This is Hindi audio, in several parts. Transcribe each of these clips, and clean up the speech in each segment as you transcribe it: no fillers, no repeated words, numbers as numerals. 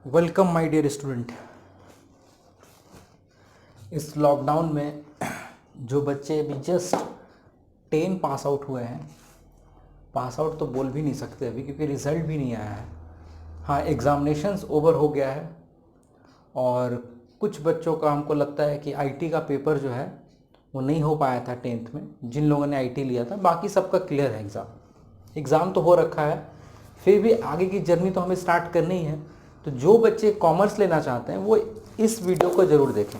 Welcome my dear student. इस लॉकडाउन में जो बच्चे अभी जस्ट 10 पास आउट हुए हैं, पास आउट तो बोल भी नहीं सकते अभी क्योंकि रिज़ल्ट भी नहीं आया है। हाँ, एग्ज़ामिनेशंस ओवर हो गया है और कुछ बच्चों का हमको लगता है कि आईटी का पेपर जो है वो नहीं हो पाया था 10th में, जिन लोगों ने आईटी लिया था। बाकी सबका क्लियर है, एग्ज़ाम तो हो रखा है, फिर भी आगे की जर्नी तो हमें स्टार्ट करनी ही है। तो जो बच्चे कॉमर्स लेना चाहते हैं वो इस वीडियो को ज़रूर देखें।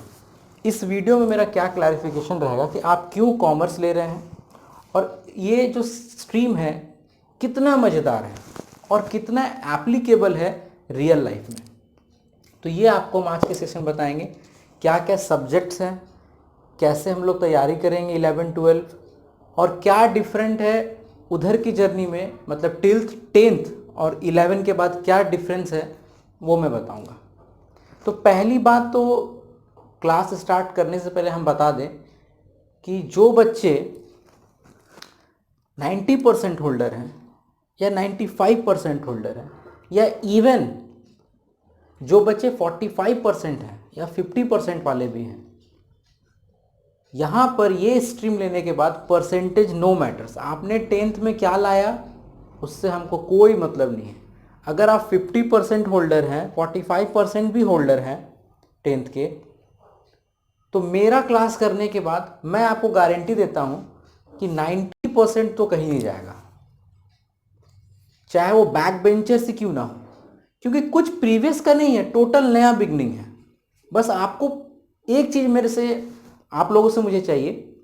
इस वीडियो में मेरा क्या क्लैरिफिकेशन रहेगा कि आप क्यों कॉमर्स ले रहे हैं और ये जो स्ट्रीम है कितना मज़ेदार है और कितना एप्लीकेबल है रियल लाइफ में। तो ये आपको हम आज के सेशन बताएंगे, क्या क्या सब्जेक्ट्स हैं, कैसे हम लोग तैयारी करेंगे 11-12 और क्या डिफरेंट है उधर की जर्नी में, मतलब 10th और 11 के बाद क्या डिफरेंस है वो मैं बताऊंगा। तो पहली बात तो क्लास स्टार्ट करने से पहले हम बता दें कि जो बच्चे 90% होल्डर हैं या 95% होल्डर हैं या इवन जो बच्चे 45% हैं या 50% वाले भी हैं, यहाँ पर ये स्ट्रीम लेने के बाद परसेंटेज नो मैटर्स। आपने 10th में क्या लाया उससे हमको कोई मतलब नहीं है। अगर आप 50% होल्डर हैं, 45% भी होल्डर हैं 10th के, तो मेरा क्लास करने के बाद मैं आपको गारंटी देता हूं कि 90% तो कहीं नहीं जाएगा, चाहे वो बैक बेंचर से क्यों ना हो, क्योंकि कुछ प्रीवियस का नहीं है, टोटल नया बिगनिंग है। बस आपको एक चीज़ मेरे से, आप लोगों से मुझे चाहिए,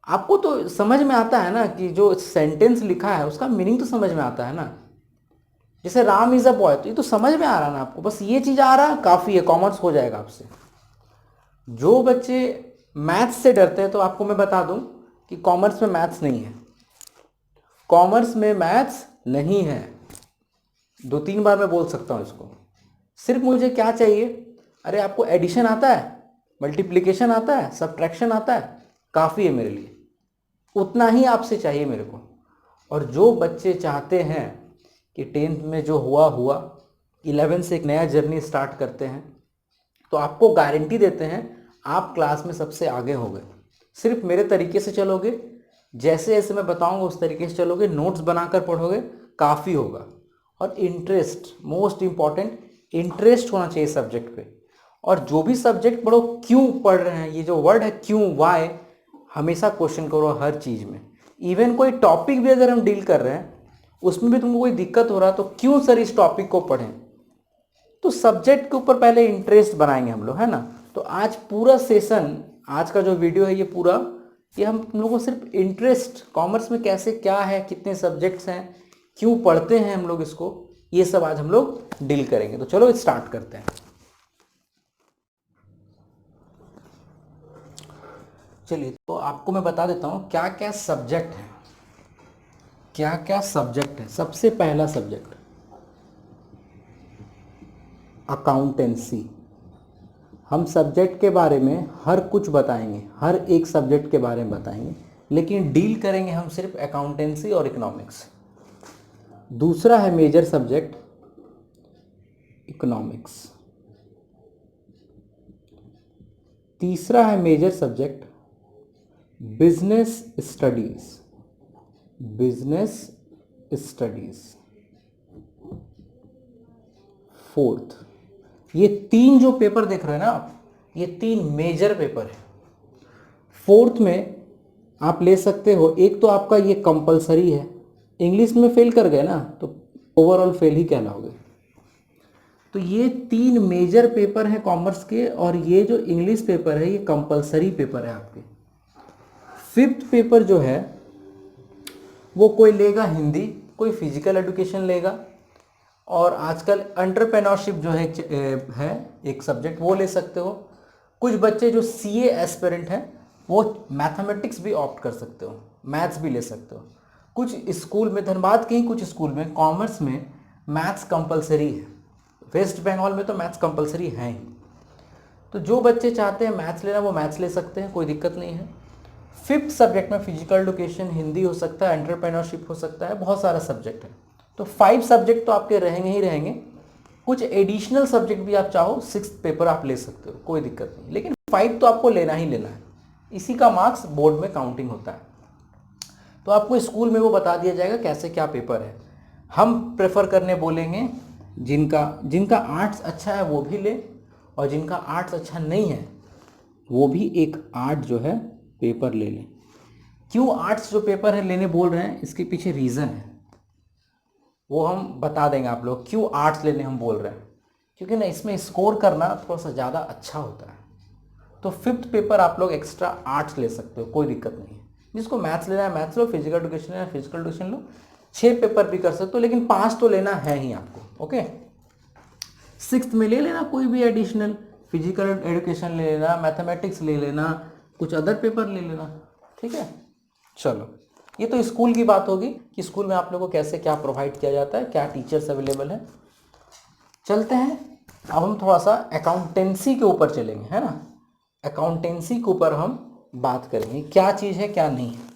आपको तो समझ में आता है ना कि जो सेंटेंस लिखा है उसका मीनिंग तो समझ में आता है ना। जैसे राम इज़ अ बॉय, तो ये तो समझ में आ रहा ना आपको, बस ये चीज़ आ रहा काफ़ी है, कॉमर्स हो जाएगा आपसे। जो बच्चे मैथ्स से डरते हैं तो आपको मैं बता दूं कि कॉमर्स में मैथ्स नहीं है, कॉमर्स में मैथ्स नहीं है। 2-3 बार मैं बोल सकता हूँ इसको। सिर्फ मुझे क्या चाहिए, अरे आपको एडिशन आता है, मल्टीप्लिकेशन आता है, सब्ट्रैक्शन आता है, काफ़ी है मेरे लिए, उतना ही आपसे चाहिए मेरे को। और जो बच्चे चाहते हैं कि 10th में जो हुआ 11 से एक नया जर्नी स्टार्ट करते हैं, तो आपको गारंटी देते हैं आप क्लास में सबसे आगे होगे। सिर्फ मेरे तरीके से चलोगे, जैसे जैसे मैं बताऊंगा उस तरीके से चलोगे, नोट्स बनाकर पढ़ोगे, काफ़ी होगा। और इंटरेस्ट, मोस्ट इम्पॉर्टेंट, इंटरेस्ट होना चाहिए सब्जेक्ट पे। और जो भी सब्जेक्ट पढ़ो, क्यों पढ़ रहे हैं, ये जो वर्ड है क्यों, वाई, हमेशा क्वेश्चन करो हर चीज़ में। इवन कोई टॉपिक भी अगर हम डील कर रहे हैं उसमें भी तुमको कोई दिक्कत हो रहा है तो क्यों सर इस टॉपिक को पढ़ें, तो सब्जेक्ट के ऊपर पहले इंटरेस्ट बनाएंगे हम लोग, है ना। तो आज पूरा सेशन, आज का जो वीडियो है ये पूरा, ये हम लोगों को सिर्फ इंटरेस्ट, कॉमर्स में कैसे क्या है, कितने सब्जेक्ट्स हैं, क्यों पढ़ते हैं हम लोग इसको, ये सब आज हम लोग डील करेंगे। तो चलो स्टार्ट करते हैं। चलिए, तो आपको मैं बता देता हूँ क्या क्या सब्जेक्ट है, क्या क्या सब्जेक्ट है। सबसे पहला सब्जेक्ट अकाउंटेंसी। हम सब्जेक्ट के बारे में हर कुछ बताएंगे, हर एक सब्जेक्ट के बारे में बताएंगे, लेकिन डील करेंगे हम सिर्फ अकाउंटेंसी और इकोनॉमिक्स। दूसरा है मेजर सब्जेक्ट इकोनॉमिक्स। तीसरा है major subject business studies, business studies. Fourth, ये 3 जो पेपर देख रहे हैं ना आप, ये 3 मेजर पेपर है। फोर्थ में आप ले सकते हो, एक तो आपका ये कंपलसरी है, इंग्लिश में फेल कर गए ना तो ओवरऑल फेल ही कहलाओगे। तो ये 3 मेजर पेपर हैं कॉमर्स के, और ये जो इंग्लिश पेपर है ये कंपलसरी पेपर है आपके। फिफ्थ पेपर जो है वो कोई लेगा हिंदी, कोई फिजिकल एजुकेशन लेगा, और आजकल एंटरप्रेन्योरशिप जो है एक सब्जेक्ट, वो ले सकते हो। कुछ बच्चे जो सीए एस्पिरेंट हैं वो मैथमेटिक्स भी ऑप्ट कर सकते हो, मैथ्स भी ले सकते हो। कुछ स्कूल में, धनबाद के ही कुछ स्कूल में कॉमर्स में मैथ्स कंपलसरी है, वेस्ट बंगाल में तो मैथ्स कंपलसरी है ही। तो जो बच्चे चाहते हैं मैथ्स लेना वो मैथ्स ले सकते हैं, कोई दिक्कत नहीं है। फिफ्थ सब्जेक्ट में फिजिकल एजुकेशन, हिंदी हो सकता है, एंटरप्रेन्योरशिप हो सकता है, बहुत सारा सब्जेक्ट है। तो 5 सब्जेक्ट तो आपके रहेंगे ही रहेंगे। कुछ एडिशनल सब्जेक्ट भी आप चाहो 6th पेपर आप ले सकते हो, कोई दिक्कत नहीं, लेकिन 5 तो आपको लेना ही लेना है, इसी का मार्क्स बोर्ड में काउंटिंग होता है। तो आपको स्कूल में वो बता दिया जाएगा कैसे क्या पेपर है। हम प्रेफर करने बोलेंगे जिनका आर्ट्स अच्छा है वो भी ले, और जिनका आर्ट्स अच्छा नहीं है वो भी एक आर्ट जो है पेपर ले लें। क्यों आर्ट्स जो पेपर है लेने बोल रहे हैं, इसके पीछे रीज़न है, वो हम बता देंगे आप लोग क्यों आर्ट्स लेने हम बोल रहे हैं। क्योंकि ना इसमें स्कोर करना थोड़ा सा ज़्यादा अच्छा होता है। तो 5th पेपर आप लोग एक्स्ट्रा आर्ट्स ले सकते हो, कोई दिक्कत नहीं है। जिसको मैथ्स लेना है मैथ्स लो, फिजिकल एजुकेशन लेना है फिजिकल एजुकेशन लो, 6 पेपर भी कर सकते हो, लेकिन 5 तो लेना है ही आपको। ओके, 6th में ले लेना कोई भी एडिशनल, फिजिकल एजुकेशन ले लेना, मैथमेटिक्स ले लेना, कुछ अदर पेपर ले लेना, ठीक है। चलो, ये तो स्कूल की बात होगी कि स्कूल में आप लोगों को कैसे क्या प्रोवाइड किया जाता है, क्या टीचर्स अवेलेबल है। चलते हैं अब हम थोड़ा सा अकाउंटेंसी के ऊपर चलेंगे, है ना। अकाउंटेंसी के ऊपर हम बात करेंगे, क्या चीज़ है क्या नहीं है।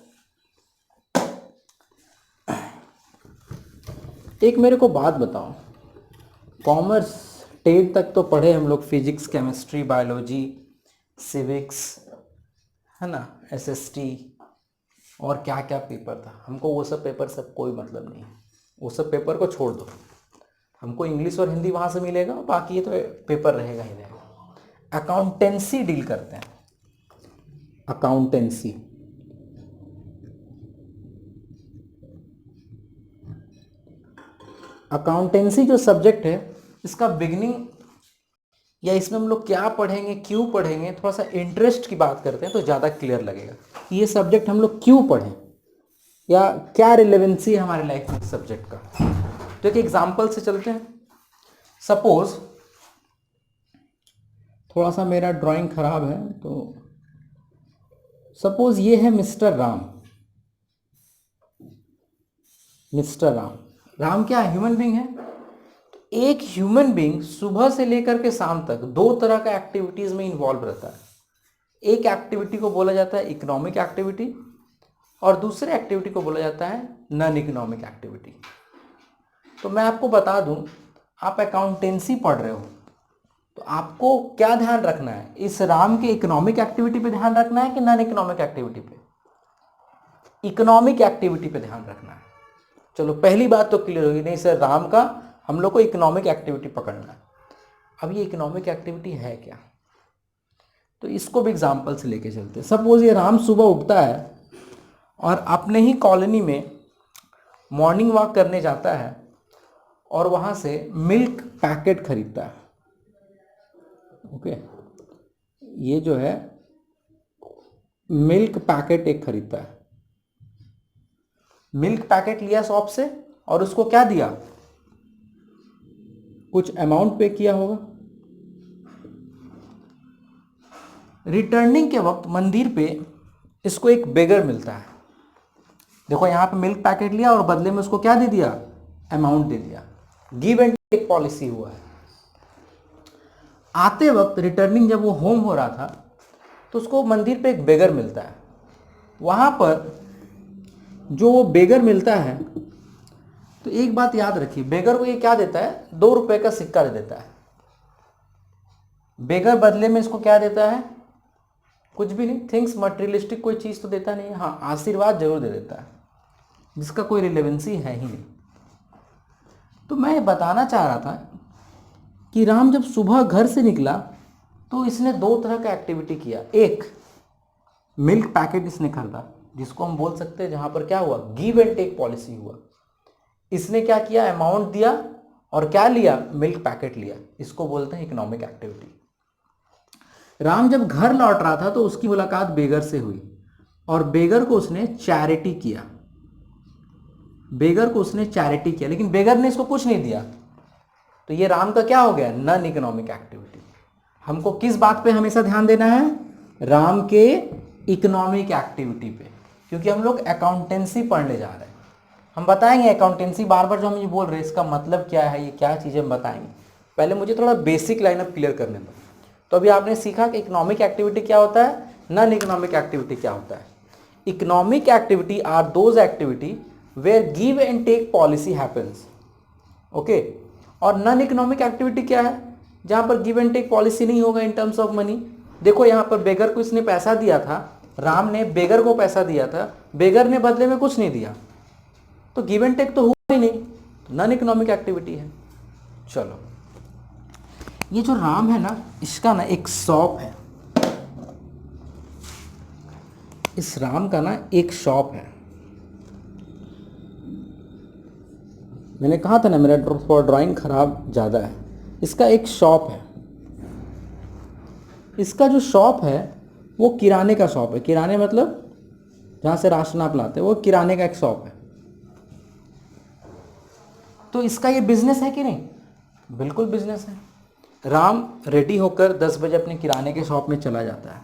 एक मेरे को बात बताओ, कॉमर्स 10 तक तो पढ़े हम लोग, फिजिक्स केमिस्ट्री बायोलॉजी सिविक्स, है ना, एसएसटी और क्या क्या पेपर था। हमको वो सब पेपर सब कोई मतलब नहीं है, वो सब पेपर को छोड़ दो। हमको इंग्लिश और हिंदी वहाँ से मिलेगा, बाकी ये तो पेपर रहेगा ही रहेगा। अकाउंटेंसी डील करते हैं, अकाउंटेंसी। अकाउंटेंसी जो सब्जेक्ट है इसका बिगिनिंग या इसमें हम लोग क्या पढ़ेंगे क्यों पढ़ेंगे, थोड़ा सा इंटरेस्ट की बात करते हैं तो ज़्यादा क्लियर लगेगा कि ये सब्जेक्ट हम लोग क्यों पढ़ें या क्या रिलेवेंसी है हमारे लाइफ में सब्जेक्ट का। तो एक एग्जाम्पल से चलते हैं। सपोज थोड़ा सा मेरा ड्राइंग खराब है, तो सपोज ये है मिस्टर राम। मिस्टर राम, राम क्या ह्यूमन बीइंग है। एक ह्यूमन बीइंग सुबह से लेकर के शाम तक 2 तरह का एक्टिविटीज में इन्वॉल्व रहता है। एक एक्टिविटी को बोला जाता है इकोनॉमिक एक्टिविटी और दूसरे एक्टिविटी को बोला जाता है नॉन इकोनॉमिक एक्टिविटी। तो मैं आपको बता दूं, आप अकाउंटेंसी पढ़ रहे हो तो आपको क्या ध्यान रखना है, इस राम के इकोनॉमिक एक्टिविटी पे ध्यान रखना है कि नॉन इकोनॉमिक एक्टिविटी पे। इकोनॉमिक एक्टिविटी पे ध्यान रखना है। चलो पहली बात तो क्लियर होगी, नहीं सर राम का हम लोग को इकोनॉमिक एक्टिविटी पकड़ना है। अब ये इकोनॉमिक एक्टिविटी है क्या, तो इसको भी एग्जाम्पल से लेके चलते हैं। सपोज ये राम सुबह उठता है और अपने ही कॉलोनी में मॉर्निंग वॉक करने जाता है और वहाँ से मिल्क पैकेट खरीदता है। ओके, ये जो है मिल्क पैकेट एक खरीदता है। मिल्क पैकेट लिया शॉप से और उसको क्या दिया, कुछ अमाउंट पे किया होगा। रिटर्निंग के वक्त मंदिर पे इसको एक बेगर मिलता है। देखो यहाँ पे मिल्क पैकेट लिया और बदले में उसको क्या दे दिया, अमाउंट दे दिया। गिव एंड टेक पॉलिसी हुआ है। आते वक्त रिटर्निंग जब वो होम हो रहा था तो उसको मंदिर पे एक बेगर मिलता है। वहाँ पर जो वो बेगर मिलता है, तो एक बात याद रखिए, बेगर को ये क्या देता है, 2 रुपए का सिक्का दे देता है। बेगर बदले में इसको क्या देता है, कुछ भी नहीं, थिंग्स मटेरियलिस्टिक कोई चीज़ तो देता नहीं है, हाँ आशीर्वाद जरूर दे देता है जिसका कोई रिलेवेंसी है ही नहीं। तो मैं ये बताना चाह रहा था कि राम जब सुबह घर से निकला तो इसने 2 तरह का एक्टिविटी किया। एक, मिल्क पैकेट इसने खरीदा, जिसको हम बोल सकते हैं जहाँ पर क्या हुआ, गिव एंड टेक पॉलिसी हुआ। इसने क्या किया, अमाउंट दिया और क्या लिया, मिल्क पैकेट लिया। इसको बोलते हैं इकोनॉमिक एक्टिविटी। राम जब घर लौट रहा था तो उसकी मुलाकात बेगर से हुई और बेगर को उसने चैरिटी किया। बेगर को उसने चैरिटी किया, लेकिन बेगर ने इसको कुछ नहीं दिया। तो ये राम का क्या हो गया, नॉन इकोनॉमिक एक्टिविटी। हमको किस बात पे हमेशा ध्यान देना है, राम के इकोनॉमिक एक्टिविटी पे, क्योंकि हम लोग अकाउंटेंसी पढ़ने जा रहे हैं। हम बताएंगे अकाउंटेंसी, बार बार जो हम ये बोल रहे हैं इसका मतलब क्या है, ये क्या चीज़ें हम बताएंगे। पहले मुझे थोड़ा बेसिक लाइनअप क्लियर करने दो। तो अभी आपने सीखा कि इकोनॉमिक एक्टिविटी क्या होता है, नॉन इकोनॉमिक एक्टिविटी क्या होता है। Economic activity are those activity where give and take policy happens. Okay, और नॉन इकोनॉमिक एक्टिविटी क्या है? जहाँ पर गिव एंड टेक पॉलिसी नहीं होगा इन टर्म्स ऑफ मनी। देखो यहाँ पर बेगर को इसने पैसा दिया था, राम ने बेगर को पैसा दिया था, बेगर ने बदले में कुछ नहीं दिया, तो गिव एंड टेक तो हुआ ही नहीं, तो नॉन इकोनॉमिक एक्टिविटी है। चलो, ये जो राम है ना, इसका ना एक शॉप है, इस राम का ना एक शॉप है। मैंने कहा था ना मेरा ड्राइंग खराब ज़्यादा है। इसका एक शॉप है, इसका जो शॉप है वो किराने का शॉप है। किराने मतलब जहाँ से राशन आप लाते हैं, वो किराने का एक शॉप है। तो इसका ये बिजनेस है कि नहीं? बिल्कुल बिजनेस है। राम रेडी होकर 10 बजे अपने किराने के शॉप में चला जाता है।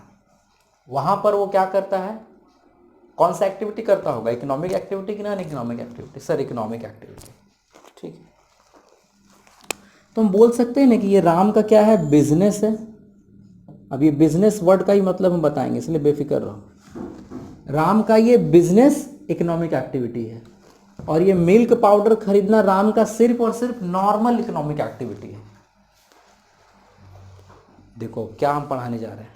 वहाँ पर वो क्या करता है? कौन सा एक्टिविटी करता होगा? इकोनॉमिक एक्टिविटी कि non economic activity? Sir economic activity. ठीक है, तो हम बोल सकते हैं ना कि ये राम का क्या है? बिजनेस है। अब ये बिजनेस वर्ड का ही मतलब हम बताएंगे, इसलिए बेफिक्र रहो। राम का ये बिजनेस इकोनॉमिक एक्टिविटी है, और ये मिल्क पाउडर खरीदना राम का सिर्फ और सिर्फ नॉर्मल इकोनॉमिक एक्टिविटी है। देखो क्या हम पढ़ाने जा रहे हैं।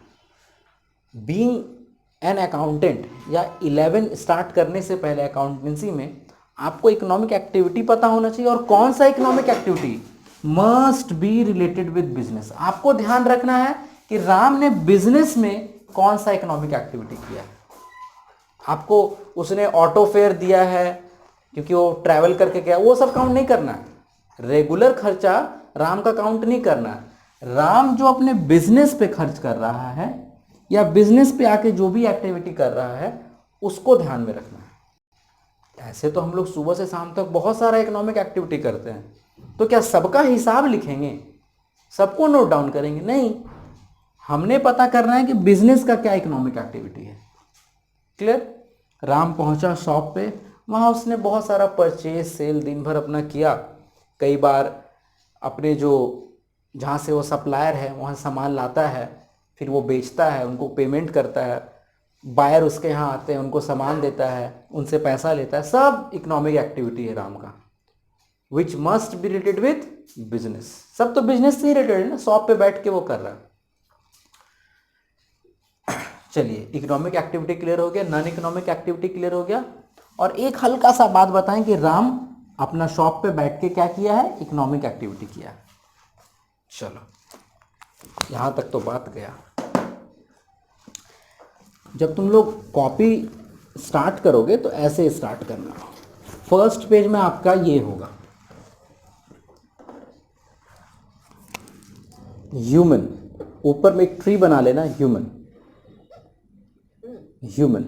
बीइंग एन अकाउंटेंट या 11 स्टार्ट करने से पहले अकाउंटेंसी में आपको इकोनॉमिक एक्टिविटी पता होना चाहिए, और कौन सा economic activity? Must be related with business. आपको ध्यान रखना है कि राम ने बिजनेस में कौन सा इकोनॉमिक एक्टिविटी किया है। आपको उसने ऑटो फेयर दिया है क्योंकि वो ट्रैवल करके गया, वो सब काउंट नहीं करना है। रेगुलर खर्चा राम का काउंट नहीं करना है। राम जो अपने बिजनेस पे खर्च कर रहा है या बिजनेस पे आके जो भी एक्टिविटी कर रहा है, उसको ध्यान में रखना है। ऐसे तो हम लोग सुबह से शाम तक बहुत सारा इकोनॉमिक एक्टिविटी करते हैं, तो क्या सबका हिसाब लिखेंगे, सबको नोट डाउन करेंगे? नहीं, हमने पता करना है कि बिजनेस का क्या इकोनॉमिक एक्टिविटी है। क्लियर? राम पहुंचा शॉप पे, वहाँ उसने बहुत सारा परचेज सेल दिन भर अपना किया। कई बार अपने जो जहाँ से वो सप्लायर है वहाँ सामान लाता है, फिर वो बेचता है, उनको पेमेंट करता है, बायर उसके यहाँ आते हैं, उनको सामान देता है, उनसे पैसा लेता है। सब इकोनॉमिक एक्टिविटी है राम का, which must be related with business. सब तो बिजनेस से ही रिलेटेड है ना, शॉप पे बैठ के वो कर रहा है। चलिए, इकोनॉमिक एक्टिविटी क्लियर हो गया, नॉन इकोनॉमिक एक्टिविटी क्लियर हो गया। और एक हल्का सा बात बताएं कि राम अपना शॉप पे बैठ के क्या किया है? इकोनॉमिक एक्टिविटी किया है। चलो, यहां तक तो बात गया। जब तुम लोग कॉपी स्टार्ट करोगे तो ऐसे स्टार्ट करना। फर्स्ट पेज में आपका ये होगा, ह्यूमन। ऊपर में एक ट्री बना लेना, ह्यूमन। ह्यूमन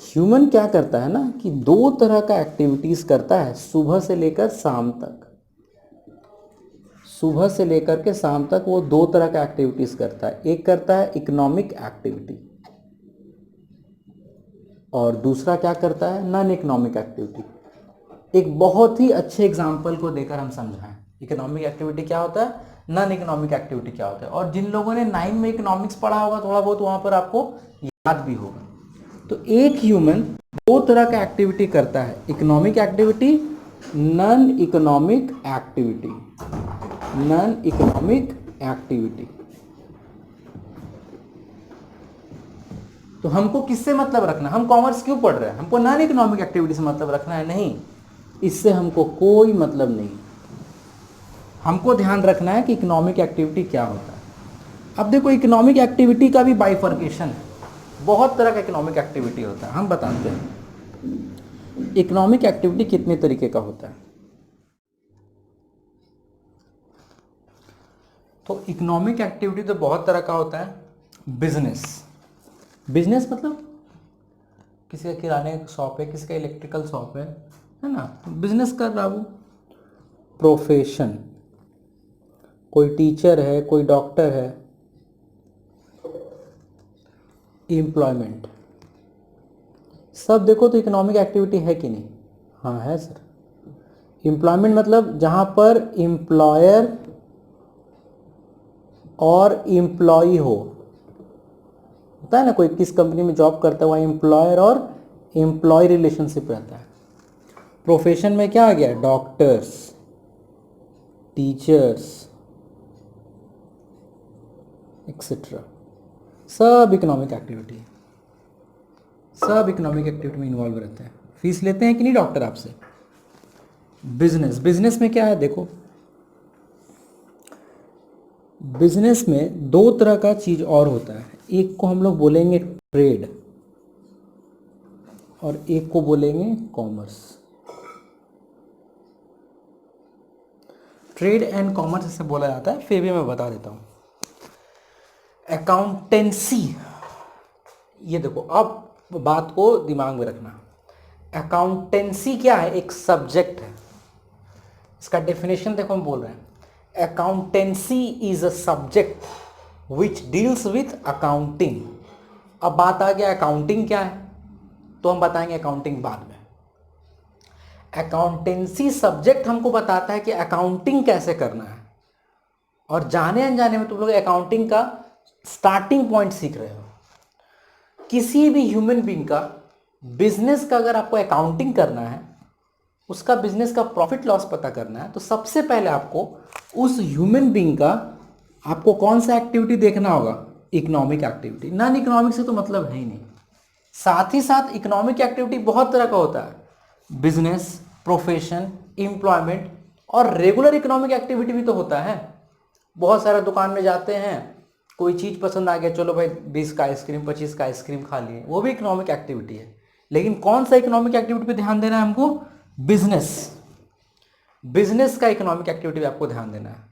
ह्यूमन क्या करता है ना कि 2 तरह का एक्टिविटीज करता है सुबह से लेकर शाम तक। सुबह से लेकर के शाम तक वो 2 तरह का एक्टिविटीज करता है। एक करता है इकोनॉमिक एक्टिविटी, और दूसरा क्या करता है? Non economic activity. एक बहुत ही अच्छे एग्जाम्पल को देकर हम समझाएं इकोनॉमिक एक्टिविटी क्या होता है, नॉन इकोनॉमिक एक्टिविटी क्या होता है। और जिन लोगों ने 9 में इकोनॉमिक्स पढ़ा होगा थोड़ा बहुत, वहां पर आपको याद भी होगा। तो एक ह्यूमन 2 तरह का एक्टिविटी करता है, economic activity, non economic activity. Non economic activity. तो हमको किससे मतलब रखना? हम कॉमर्स क्यों पढ़ रहे हैं? हमको नॉन इकोनॉमिक एक्टिविटी से मतलब रखना है? नहीं, इससे हमको कोई मतलब नहीं। हमको ध्यान रखना है कि इकोनॉमिक एक्टिविटी क्या होता है। अब देखो, इकोनॉमिक एक्टिविटी का भी बाइफर्केशन है। बहुत तरह का इकोनॉमिक एक्टिविटी होता है, हम बताते हैं। इकोनॉमिक एक्टिविटी कितने तरीके का होता है? तो इकोनॉमिक एक्टिविटी तो बहुत तरह का होता है। बिजनेस, बिजनेस मतलब किसी का किराने का शॉप है, किसी का इलेक्ट्रिकल शॉप है ना, बिजनेस कर रहा हूँ। प्रोफेशन, कोई टीचर है, कोई डॉक्टर है। एम्प्लॉयमेंट, सब देखो तो इकोनॉमिक एक्टिविटी है कि नहीं? हाँ है सर। एम्प्लॉयमेंट मतलब जहाँ पर एम्प्लॉयर और एम्प्लॉई होता है ना, कोई किस कंपनी में जॉब करता है, वहाँ एम्प्लॉयर और एम्प्लॉय रिलेशनशिप रहता है। प्रोफेशन में क्या आ गया? डॉक्टर्स, टीचर्स एक्सेट्रा, सब इकोनॉमिक एक्टिविटी में इन्वॉल्व रहते हैं। फीस लेते हैं कि नहीं डॉक्टर आपसे? बिजनेस में क्या है देखो, बिजनेस में दो तरह का चीज और होता है, एक को हम लोग बोलेंगे ट्रेड और एक को बोलेंगे कॉमर्स। ट्रेड एंड कॉमर्स इसे बोला जाता है, फिर भी मैं बता देता हूं। अकाउंटेंसी, ये देखो अब बात को दिमाग में रखना, अकाउंटेंसी क्या है? एक सब्जेक्ट है। इसका डेफिनेशन देखो, हम बोल रहे हैं accountancy is a subject which deals with accounting. अब बात आ गया अकाउंटिंग क्या है, तो हम बताएंगे अकाउंटिंग बाद में। अकाउंटेंसी सब्जेक्ट हमको बताता है कि अकाउंटिंग कैसे करना है, और जाने अनजाने में तुम लोग अकाउंटिंग का स्टार्टिंग पॉइंट सीख रहे हो। किसी भी ह्यूमन बीइंग का बिजनेस का अगर आपको अकाउंटिंग करना है, उसका बिजनेस का प्रॉफिट लॉस पता करना है, तो सबसे पहले आपको उस ह्यूमन बीइंग का आपको कौन सा एक्टिविटी देखना होगा? Economic activity. नॉन इकोनॉमिक से तो मतलब है ही नहीं। साथ ही साथ इकोनॉमिक एक्टिविटी बहुत तरह का होता है, बिजनेस, प्रोफेशन, एम्प्लॉयमेंट, और रेगुलर इकोनॉमिक एक्टिविटी भी तो होता है। बहुत सारे दुकान में जाते हैं, कोई चीज़ पसंद आ गया, चलो भाई 20 का आइसक्रीम 25 का आइसक्रीम खा लिए, वो भी इकोनॉमिक एक्टिविटी है। लेकिन कौन सा इकोनॉमिक एक्टिविटी पे ध्यान देना है हमको? बिजनेस का इकोनॉमिक एक्टिविटी पे आपको ध्यान देना है।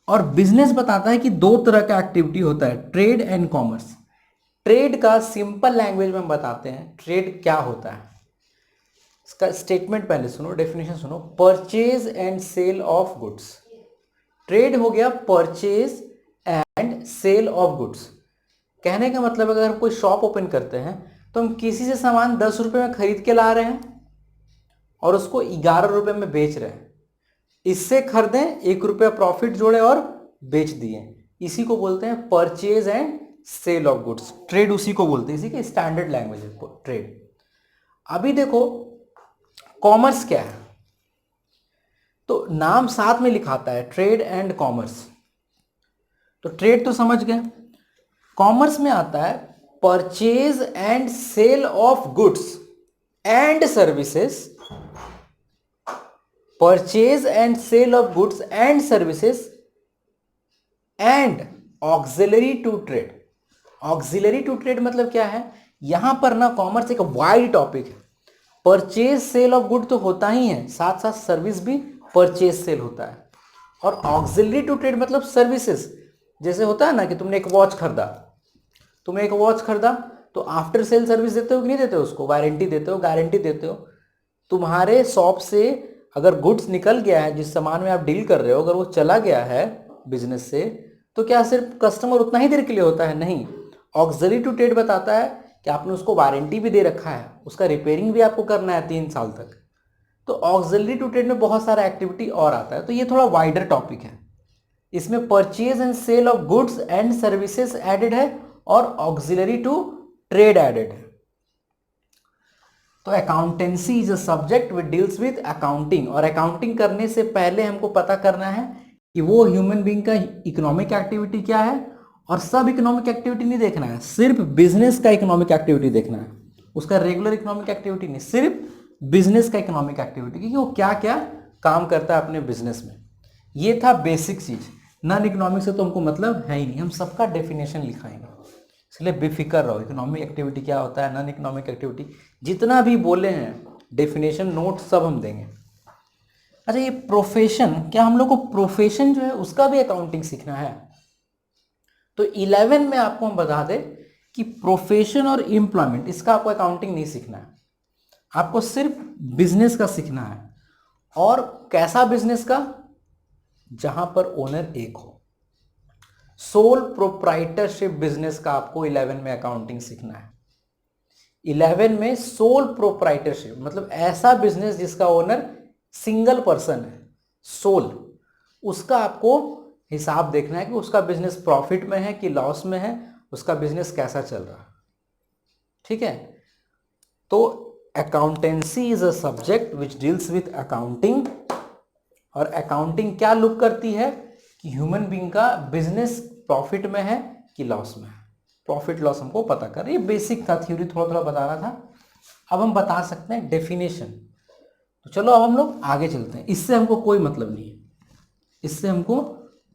और बिजनेस बताता है कि दो तरह का एक्टिविटी होता है, ट्रेड एंड कॉमर्स। ट्रेड का सिंपल लैंग्वेज में हम बताते हैं, ट्रेड क्या होता है। इसका स्टेटमेंट पहले सुनो, डेफिनेशन सुनो, purchase and sale of goods. Trade हो गया purchase and sale of goods. कहने का मतलब अगर हम कोई शॉप ओपन करते हैं तो हम किसी से सामान 10 रुपये में खरीद के ला रहे हैं और उसको 11 रुपये में बेच रहे हैं। इससे खरीदें, 1 रुपया प्रॉफिट जोड़े और बेच दिए, इसी को बोलते हैं purchase and sale of goods. Trade उसी को बोलते हैं, इसी के स्टैंडर्ड लैंग्वेज है ट्रेड। अभी देखो कॉमर्स क्या है, तो नाम साथ में लिखाता है, ट्रेड एंड कॉमर्स। तो ट्रेड तो समझ गए, कॉमर्स में आता है purchase and sale of goods and services, purchase and sale of goods and services and auxiliary to trade. Auxiliary to trade मतलब क्या है? यहां पर ना कॉमर्स एक वाइड टॉपिक है। परचेज सेल ऑफ गुड तो होता ही है, साथ साथ सर्विस भी परचेज सेल होता है। और ऑक्सिलरी टू ट्रेड मतलब सर्विसेज, जैसे होता है ना कि तुमने एक वॉच खरीदा, तो आफ्टर सेल सर्विस देते हो कि नहीं देते हो? उसको वारंटी देते हो, गारंटी देते हो। तुम्हारे शॉप से अगर गुड्स निकल गया है, जिस सामान में आप डील कर रहे हो, अगर वो चला गया है बिजनेस से, तो क्या सिर्फ कस्टमर उतना ही देर के लिए होता है? नहीं। ऑक्सिलरी टू ट्रेड बताता है कि आपने उसको वारंटी भी दे रखा है, उसका रिपेयरिंग भी आपको करना है 3 साल तक। तो ऑक्सिलरी टू ट्रेड में बहुत सारा एक्टिविटी और आता है, तो ये थोड़ा वाइडर टॉपिक है। इसमें purchase and sale of goods and services added है और ऑक्सिलरी टू ट्रेड एडेड है। तो accountancy is a subject which deals with accounting, और अकाउंटिंग करने से पहले हमको पता करना है कि वो ह्यूमन बीइंग का इकोनॉमिक एक्टिविटी क्या है, और सब इकोनॉमिक एक्टिविटी नहीं देखना है, सिर्फ बिजनेस का इकोनॉमिक एक्टिविटी देखना है, उसका रेगुलर इकोनॉमिक एक्टिविटी नहीं, सिर्फ बिजनेस का इकोनॉमिक एक्टिविटी, क्योंकि वो क्या क्या काम करता है अपने बिजनेस में। ये था बेसिक चीज। नॉन इकोनॉमिक से तो हमको मतलब है ही नहीं, हम सबका डेफिनेशन लिखाएंगे, इसलिए बेफिक्र रहो। इकोनॉमिक एक्टिविटी क्या होता है, नॉन इकोनॉमिक एक्टिविटी, जितना भी बोले हैं डेफिनेशन नोट सब हम देंगे। अच्छा, ये प्रोफेशन, क्या हम लोग को प्रोफेशन जो है उसका भी अकाउंटिंग सीखना है? तो 11 में आपको हम बता दें कि प्रोफेशन और एम्प्लॉयमेंट, इसका आपको अकाउंटिंग नहीं सीखना है, आपको सिर्फ बिजनेस का सीखना है। और कैसा बिजनेस का? जहां पर ओनर एक हो, सोल प्रोप्राइटरशिप बिजनेस का आपको 11 में अकाउंटिंग सीखना है। 11 में सोल प्रोप्राइटरशिप मतलब ऐसा बिजनेस जिसका ओनर सिंगल पर्सन है, सोल, उसका आपको हिसाब देखना है कि उसका बिजनेस प्रॉफिट में है कि लॉस में है, उसका बिजनेस कैसा चल रहा है। ठीक है, तो accountancy is a subject which deals with accounting और अकाउंटिंग क्या लुक करती है कि ह्यूमन बीइंग का बिजनेस प्रॉफिट में है कि लॉस में है, प्रॉफिट लॉस हमको पता कर। ये बेसिक था, थ्योरी थोड़ा थोड़ा बता रहा था। अब हम बता सकते हैं डेफिनेशन। तो चलो अब हम लोग आगे चलते हैं। इससे हमको कोई मतलब नहीं है, इससे हमको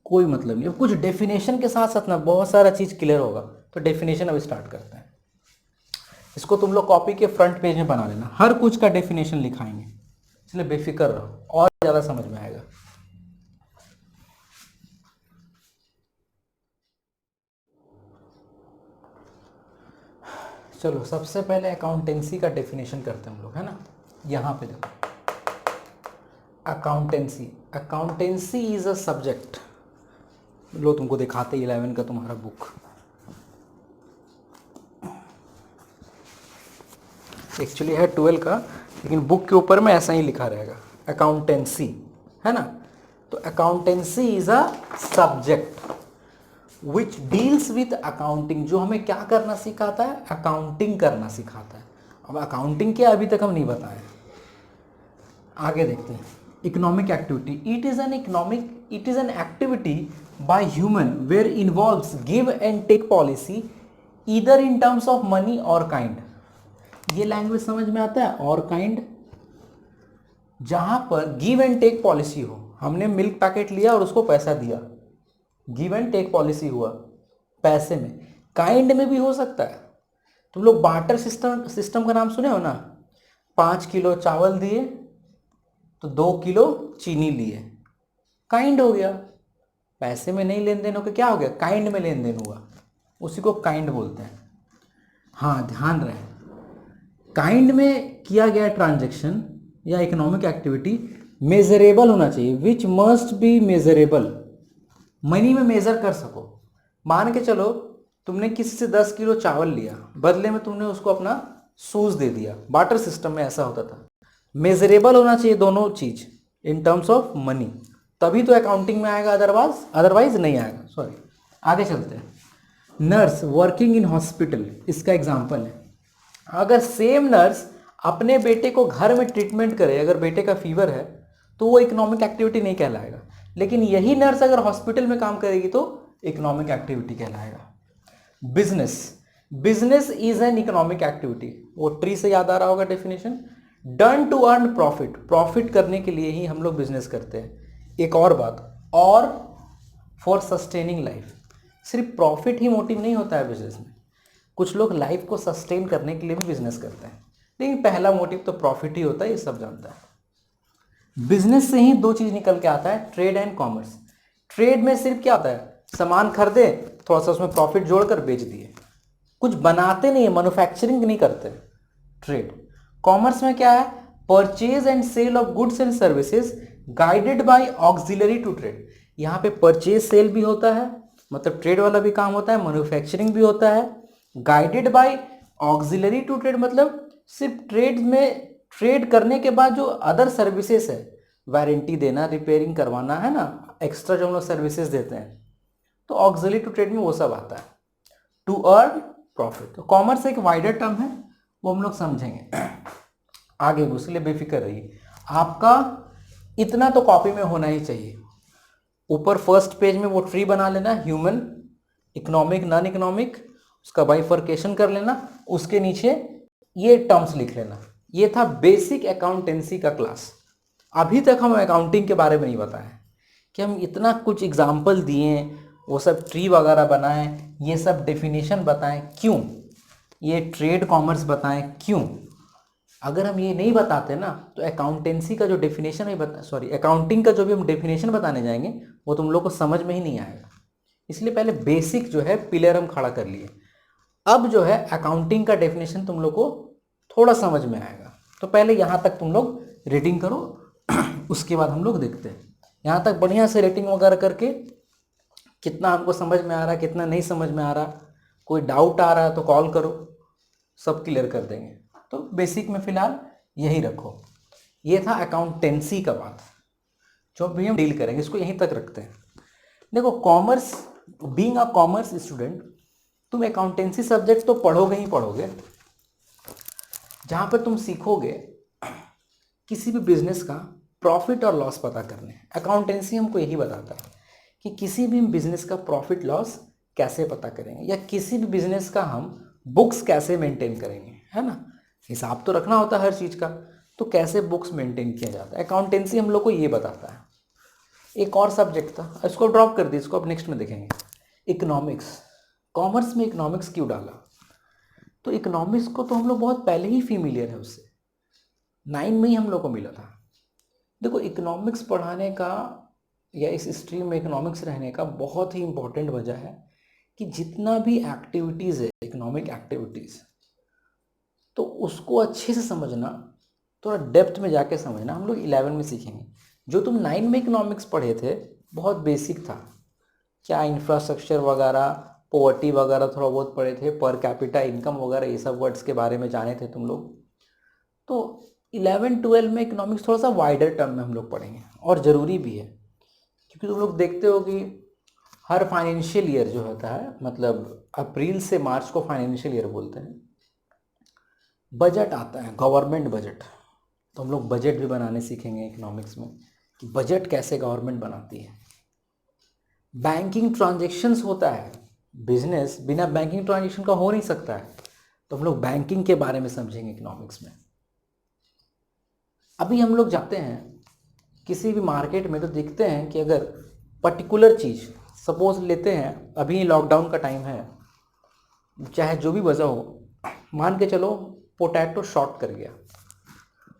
कोई मतलब नहीं है। कुछ डेफिनेशन के साथ साथ ना बहुत सारा चीज़ क्लियर होगा। तो डेफिनेशन अब स्टार्ट करते हैं। इसको तुम लोग कॉपी के फ्रंट पेज में बना लेना, हर कुछ का डेफिनेशन लिखाएंगे, इसलिए बेफिक्र रहो और ज़्यादा समझ में आएगा। चलो सबसे पहले अकाउंटेंसी का डेफिनेशन करते हैं हम लोग, है ना। यहाँ पे देखो, accountancy, accountancy is a subject. लो तुमको दिखाते 11 का तुम्हारा बुक, एक्चुअली है 12 का, लेकिन बुक के ऊपर में ऐसा ही लिखा रहेगा अकाउंटेंसी, है ना। तो accountancy is a subject which deals with accounting, जो हमें क्या करना सिखाता है, अकाउंटिंग करना सिखाता है। अब अकाउंटिंग क्या अभी तक हम नहीं बताए, आगे देखते हैं। Economic activity, it is an activity by human where involves give and take policy either in terms of money और काइंड। ये लैंग्वेज समझ में आता है, और काइंड, जहां पर गिव एंड टेक पॉलिसी हो। हमने मिल्क पैकेट लिया और उसको पैसा दिया, गिव एंड टेक पॉलिसी हुआ पैसे में। काइंड में भी हो सकता है। तुम लोग बार्टर सिस्टम का नाम सुने हो ना, 5 किलो चावल दिए तो 2 किलो चीनी लिए, काइंड हो गया। पैसे में नहीं लेन देन हो गया, क्या हो गया, काइंड में लेन देन हुआ, उसी को काइंड बोलते हैं। हाँ ध्यान रहे, काइंड में किया गया ट्रांजैक्शन या इकोनॉमिक एक्टिविटी मेजरेबल होना चाहिए, which must be measurable, money में मेजर कर सको। मान के चलो तुमने किसी से 10 किलो चावल लिया, बदले में तुमने उसको अपना शूज दे दिया, बार्टर सिस्टम में ऐसा होता था। मेजरेबल होना चाहिए दोनों चीज इन टर्म्स ऑफ मनी, तभी तो अकाउंटिंग में आएगा, अदरवाइज नहीं आएगा। सॉरी, आगे चलते हैं। नर्स वर्किंग इन हॉस्पिटल, इसका एग्जाम्पल है। अगर सेम नर्स अपने बेटे को घर में ट्रीटमेंट करे, अगर बेटे का फीवर है, तो वो इकोनॉमिक एक्टिविटी नहीं कहलाएगा। लेकिन यही नर्स अगर हॉस्पिटल में काम करेगी तो इकोनॉमिक एक्टिविटी कहलाएगा। Business is an economic activity, वो ट्री से याद आ रहा होगा definition, done to earn profit, profit करने के लिए ही हम लोग बिजनेस करते हैं। एक और बात, और फॉर सस्टेनिंग लाइफ, सिर्फ प्रॉफिट ही मोटिव नहीं होता है बिजनेस में, कुछ लोग लाइफ को सस्टेन करने के लिए भी बिजनेस करते हैं, लेकिन पहला मोटिव तो प्रॉफिट ही होता है, ये सब जानता है। बिजनेस से ही दो चीज निकल के आता है, ट्रेड एंड कॉमर्स। ट्रेड में सिर्फ क्या होता है, सामान खरीदे, थोड़ा सा उसमें प्रॉफिट जोड़कर बेच दिए, कुछ बनाते नहीं है, मैन्युफैक्चरिंग नहीं करते ट्रेड। कॉमर्स में क्या है, purchase and sale of goods and services guided by auxiliary to trade. यहाँ पे परचेज सेल भी होता है, मतलब ट्रेड वाला भी काम होता है, मैन्युफैक्चरिंग भी होता है। Guided by auxiliary to trade मतलब सिर्फ ट्रेड में, ट्रेड करने के बाद जो अदर सर्विसेज है, वारंटी देना, रिपेयरिंग करवाना, है ना, एक्स्ट्रा जो हम लोग सर्विसेज देते हैं, तो ऑक्सिलरी टू ट्रेड में वो सब आता है, टू अर्न प्रॉफिट। तो कॉमर्स एक वाइडर टर्म है, वो हम लोग समझेंगे आगे, उसके लिए बेफिक्र रहिए। आपका इतना तो कॉपी में होना ही चाहिए। ऊपर फर्स्ट पेज में वो ट्री बना लेना, ह्यूमन, इकोनॉमिक, नॉन इकोनॉमिक, उसका बाइफर्केशन कर लेना, उसके नीचे ये टर्म्स लिख लेना। ये था बेसिक अकाउंटेंसी का क्लास। अभी तक हम अकाउंटिंग के बारे में नहीं बताए कि हम इतना कुछ एग्जाम्पल दिए, वो सब ट्री वगैरह बनाएं, ये सब डेफिनेशन बताएं, क्यों ये ट्रेड कॉमर्स बताएं, क्यों। अगर हम ये नहीं बताते ना तो अकाउंटेंसी का जो डेफिनेशन है, सॉरी अकाउंटिंग का जो भी हम डेफिनेशन बताने जाएंगे वो तुम लोग को समझ में ही नहीं आएगा। इसलिए पहले बेसिक जो है पिलर हम खड़ा कर लिए। अब जो है अकाउंटिंग का डेफिनेशन तुम लोग को थोड़ा समझ में आएगा। तो पहले यहाँ तक तुम लोग रीडिंग करो उसके बाद हम लोग देखते हैं। यहाँ तक बढ़िया से रेटिंग वगैरह करके कितना हमको समझ में आ रहा है, कितना नहीं समझ में आ रहा, कोई डाउट आ रहा है तो कॉल करो, सब क्लियर कर देंगे। तो बेसिक में फिलहाल यही रखो। ये था अकाउंटेंसी का बात, जो भी हम डील करेंगे इसको यहीं तक रखते हैं। देखो commerce, being a commerce student, तुम अकाउंटेंसी सब्जेक्ट तो पढ़ोगे ही पढ़ोगे, जहाँ पर तुम सीखोगे किसी भी बिजनेस का प्रॉफिट और लॉस पता करने हैं। अकाउंटेंसी हमको यही बताता है कि किसी भी बिजनेस का प्रॉफिट लॉस कैसे पता करेंगे, या किसी भी बिजनेस का हम बुक्स कैसे मेंटेन करेंगे, है ना। हिसाब तो रखना होता है हर चीज़ का, तो कैसे बुक्स मेंटेन किया जाता है, अकाउंटेंसी हम लोग को ये बताता है। एक और सब्जेक्ट था, इसको ड्रॉप कर दिए, इसको अब नेक्स्ट में देखेंगे। इकोनॉमिक्स। कॉमर्स में इकोनॉमिक्स क्यों डाला? तो इकोनॉमिक्स को तो हम लोग बहुत पहले ही फेमिलियर है उससे, 9 में ही हम लोग को मिला था। देखो, इकोनॉमिक्स पढ़ाने का या इस स्ट्रीम में इकोनॉमिक्स रहने का बहुत ही इंपॉर्टेंट वजह है कि जितना भी एक्टिविटीज़ है, इकोनॉमिक एक्टिविटीज़, तो उसको अच्छे से समझना, थोड़ा डेप्थ में जाके समझना हम लोग 11 में सीखेंगे। जो तुम 9 में इकोनॉमिक्स पढ़े थे बहुत बेसिक था, क्या इंफ्रास्ट्रक्चर वगैरह, पॉवर्टी वगैरह थोड़ा बहुत पढ़े थे, पर कैपिटा इनकम वगैरह ये सब वर्ड्स के बारे में जाने थे तुम लोग। तो 11-12 में इकोनॉमिक्स थोड़ा सा वाइडर टर्म में हम लोग पढ़ेंगे, और ज़रूरी भी है, क्योंकि तुम लोग देखते हो कि हर फाइनेंशियल ईयर जो होता है, मतलब अप्रैल से मार्च को फाइनेंशियल ईयर बोलते हैं, बजट आता है, गवर्नमेंट बजट। तो हम लोग बजट भी बनाने सीखेंगे इकोनॉमिक्स में, कि बजट कैसे गवर्नमेंट बनाती है। बैंकिंग ट्रांजैक्शंस होता है, बिजनेस बिना बैंकिंग ट्रांजैक्शन का हो नहीं सकता है, तो हम लोग बैंकिंग के बारे में समझेंगे इकोनॉमिक्स में। अभी हम लोग जाते हैं किसी भी मार्केट में, तो देखते हैं कि अगर पर्टिकुलर चीज़, सपोज लेते हैं अभी लॉकडाउन का टाइम है, चाहे जो भी वजह हो, मान के चलो पोटैटो शॉर्ट कर गया,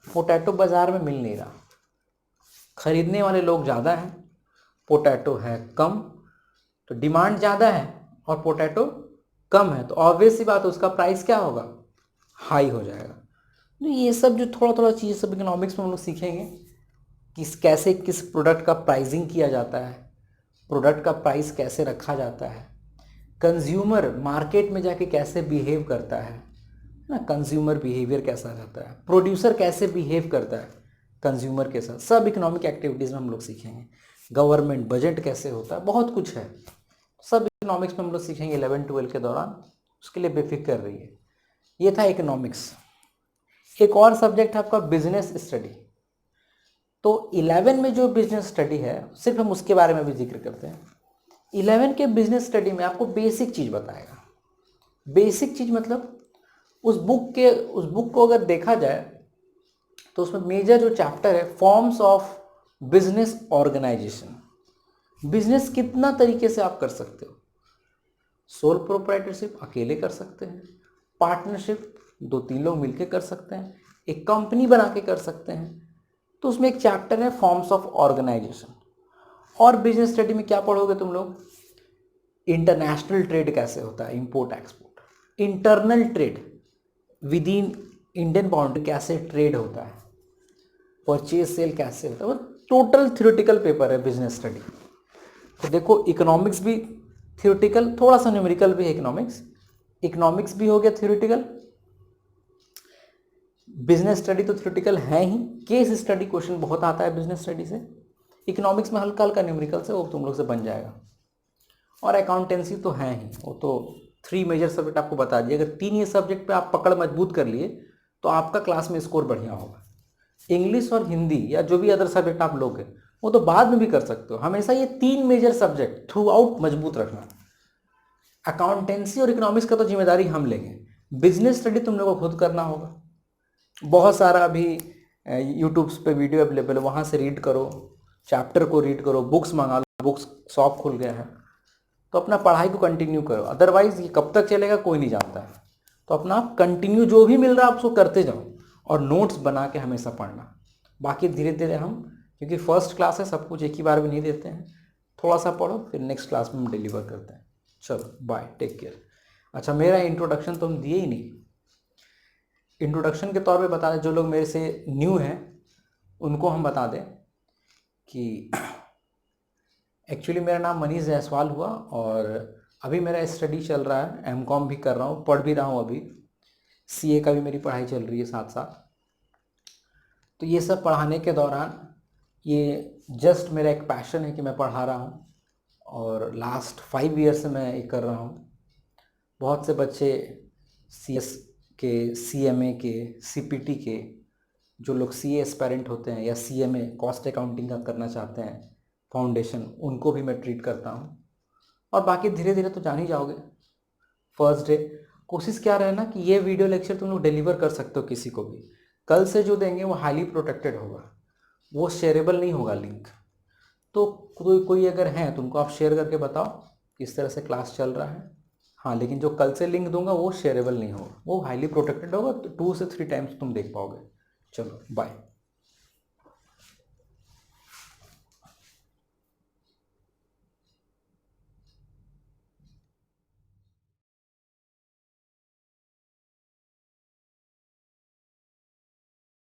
पोटैटो बाज़ार में मिल नहीं रहा, खरीदने वाले लोग ज़्यादा हैं, पोटैटो है कम, तो डिमांड ज़्यादा है और पोटैटो कम है, तो ऑब्वियस सी बात है उसका प्राइस क्या होगा, हाई हो जाएगा। तो ये सब जो थोड़ा थोड़ा चीज़ सब इकोनॉमिक्स में हम लोग सीखेंगे, कैसे किस प्रोडक्ट का प्राइसिंग किया जाता है, प्रोडक्ट का प्राइस कैसे रखा जाता है, कंज्यूमर मार्केट में जाके कैसे बिहेव करता है ना, कंज्यूमर बिहेवियर कैसा रहता है, प्रोड्यूसर कैसे बिहेव करता है कंज्यूमर के साथ, सब इकोनॉमिक एक्टिविटीज़ में हम लोग सीखेंगे। गवर्नमेंट बजट कैसे होता है, बहुत कुछ है, सब इकोनॉमिक्स में हम लोग सीखेंगे 11-12 के दौरान, उसके लिए बेफिक्र रहिए। ये था इकोनॉमिक्स। एक और सब्जेक्ट है आपका बिजनेस स्टडी। तो 11 में जो बिजनेस स्टडी है, सिर्फ हम उसके बारे में भी जिक्र करते हैं। 11 के बिजनेस स्टडी में आपको बेसिक चीज़ बताएगा। बेसिक चीज़ मतलब उस बुक को अगर देखा जाए तो उसमें मेजर जो चैप्टर है, forms of business organisation. Business कितना तरीके से आप कर सकते हो, सोल प्रोप्राइटरशिप अकेले कर सकते हैं, पार्टनरशिप 2-3 लोग मिलकर कर सकते हैं, एक कंपनी बना के कर सकते हैं। तो उसमें एक चैप्टर है फॉर्म्स ऑफ ऑर्गेनाइजेशन। और बिजनेस स्टडी में क्या पढ़ोगे तुम लोग, इंटरनेशनल ट्रेड कैसे होता है, import export, internal trade with in Indian boundary कैसे ट्रेड होता है, परचेज सेल कैसे होता है, वो टोटल थ्योरेटिकल पेपर है बिजनेस स्टडी। तो देखो, इकोनॉमिक्स भी थ्योरेटिकल, थोड़ा सा न्यूमेरिकल भी है इकोनॉमिक्स भी हो गया थ्योरेटिकल, बिजनेस स्टडी तो थ्योरेटिकल है ही, केस स्टडी क्वेश्चन बहुत आता है बिजनेस स्टडी से, इकोनॉमिक्स में हल्का हल्का न्यूमेरिकल से वो तुम लोग से बन जाएगा। और अकाउंटेंसी तो है ही, वो तो 3 मेजर सब्जेक्ट आपको बता दिए। अगर 3 ये सब्जेक्ट पे आप पकड़ मजबूत कर लिए तो आपका क्लास में स्कोर बढ़िया होगा। इंग्लिश और हिंदी या जो भी अदर सब्जेक्ट आप लोगे वो तो बाद में भी कर सकते हो, हमेशा ये 3 मेजर सब्जेक्ट थ्रू आउट मजबूत रखना। अकाउंटेंसी और इकोनॉमिक्स का तो जिम्मेदारी हम लेंगे, बिजनेस स्टडी तुम लोगों को खुद करना होगा। बहुत सारा अभी यूट्यूब्स पे वीडियो अवेलेबल है, वहाँ से रीड करो, चैप्टर को रीड करो, बुक्स मंगा लो, बुक्स शॉप खुल गया है, तो अपना पढ़ाई को कंटिन्यू करो। अदरवाइज ये कब तक चलेगा कोई नहीं जानता है, तो अपना कंटिन्यू जो भी मिल रहा है आप उसको करते जाओ, और नोट्स बना के हमेशा पढ़ना। बाकी धीरे धीरे हम, क्योंकि फर्स्ट क्लास है, सब कुछ एक ही बार में नहीं देते हैं, थोड़ा सा पढ़ो फिर नेक्स्ट क्लास में हम डिलीवर करते हैं। चलो बाय, टेक केयर। अच्छा, मेरा इंट्रोडक्शन तो हम दिए ही नहीं। इंट्रोडक्शन के तौर पे बता दें, जो लोग मेरे से न्यू हैं उनको हम बता दें कि एक्चुअली मेरा नाम मनीष जायसवाल हुआ, और अभी मेरा स्टडी चल रहा है, एमकॉम भी कर रहा हूँ, पढ़ भी रहा हूँ, अभी सीए का भी मेरी पढ़ाई चल रही है साथ साथ। तो ये सब पढ़ाने के दौरान ये जस्ट मेरा एक पैशन है कि मैं पढ़ा रहा हूँ, और लास्ट 5 ईयर से मैं ये कर रहा हूँ। बहुत से बच्चे CS के, CMA के, CPT के, जो लोग सीए एस्पायरेंट होते हैं या सीएमए कॉस्ट अकाउंटिंग का करना चाहते हैं फाउंडेशन, उनको भी मैं ट्रीट करता हूँ। और बाकी धीरे धीरे तो जान ही जाओगे। फर्स्ट डे कोशिश क्या रहे ना कि ये वीडियो लेक्चर तुम लोग डिलीवर कर सकते हो किसी को भी। कल से जो देंगे वो हाईली प्रोटेक्टेड होगा, वो शेयरेबल नहीं होगा लिंक। तो कोई अगर है तो उनको आप शेयर करके बताओ किस तरह से क्लास चल रहा है। हाँ, लेकिन जो कल से लिंक दूंगा वो शेयरेबल नहीं होगा, वो हाईली प्रोटेक्टेड होगा, तो 2 से 3 टाइम्स तुम देख पाओगे। चलो बाय।